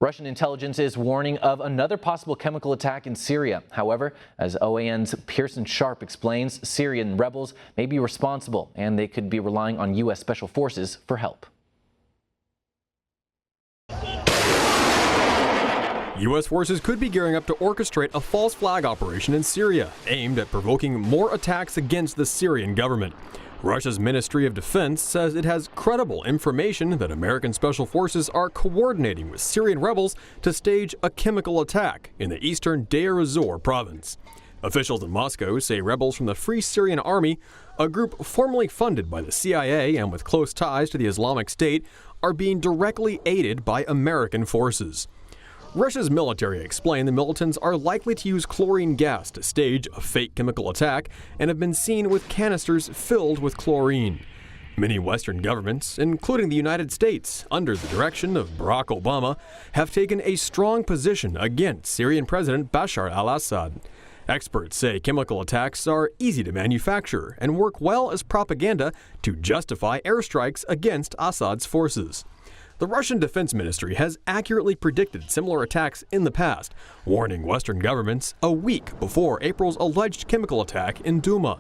Russian intelligence is warning of another possible chemical attack in Syria. However, as OAN's Pearson explains, Syrian rebels may be responsible and they could be relying on U.S. special forces for help. U.S. forces could be gearing up to orchestrate a false flag operation in Syria, aimed at provoking more attacks against the Syrian government. Russia's Ministry of Defense says it has credible information that American special forces are coordinating with Syrian rebels to stage a chemical attack in the eastern Deir ez-Zor province. Officials in Moscow say rebels from the Free Syrian Army, a group formerly funded by the CIA and with close ties to the Islamic State, are being directly aided by American forces. Russia's military explained the militants are likely to use chlorine gas to stage a fake chemical attack and have been seen with canisters filled with chlorine. Many Western governments, including the United States, under the direction of Barack Obama, have taken a strong position against Syrian President Bashar al-Assad. Experts say chemical attacks are easy to manufacture and work well as propaganda to justify airstrikes against Assad's forces. The Russian Defense Ministry has accurately predicted similar attacks in the past, warning Western governments a week before April's alleged chemical attack in Duma.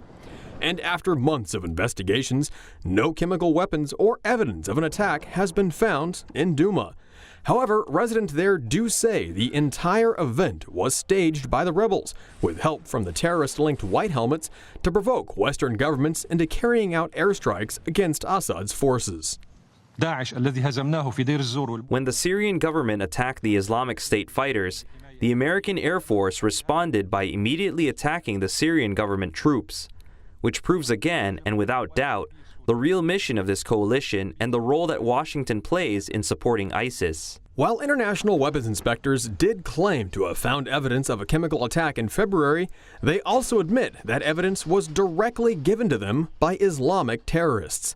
And after months of investigations, no chemical weapons or evidence of an attack has been found in Duma. However, residents there do say the entire event was staged by the rebels, with help from the terrorist-linked White Helmets, to provoke Western governments into carrying out airstrikes against Assad's forces. When the Syrian government attacked the Islamic State fighters, the American Air Force responded by immediately attacking the Syrian government troops, which proves again, and without doubt, the real mission of this coalition and the role that Washington plays in supporting ISIS. While international weapons inspectors did claim to have found evidence of a chemical attack in February, they also admit that evidence was directly given to them by Islamic terrorists.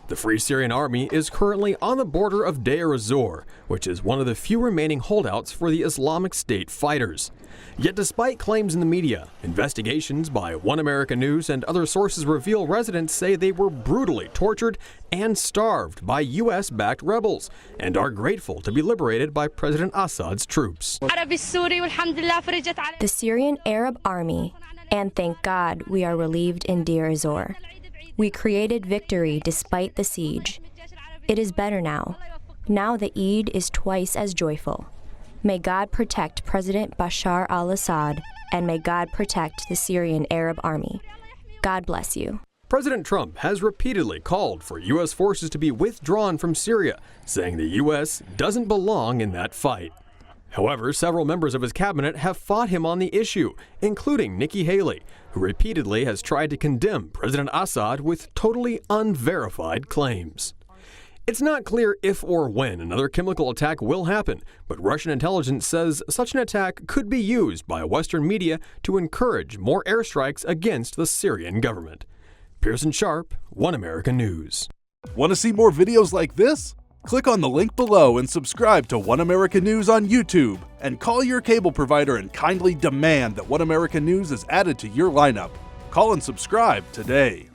The Free Syrian Army is currently on the border of Deir ez-Zor, which is one of the few remaining holdouts for the Islamic State fighters. Yet despite claims in the media, investigations by One American News and other sources reveal residents say they were brutally tortured and starved by U.S.-backed rebels and are grateful to be liberated by President Assad's troops. The Syrian Arab Army, and thank God we are relieved in Deir ez-Zor. We created victory despite the siege. It is better now. Now the Eid is twice as joyful. May God protect President Bashar al-Assad, and may God protect the Syrian Arab Army. God bless you. President Trump has repeatedly called for U.S. forces to be withdrawn from Syria, saying the U.S. doesn't belong in that fight. However, several members of his cabinet have fought him on the issue, including Nikki Haley, who repeatedly has tried to condemn President Assad with totally unverified claims. It's not clear if or when another chemical attack will happen, but Russian intelligence says such an attack could be used by Western media to encourage more airstrikes against the Syrian government. Pearson, One American News. Want to see more videos like this? Click on the link below and subscribe to One American News on YouTube, and call your cable provider and kindly demand that One American News is added to your lineup. Call and subscribe today.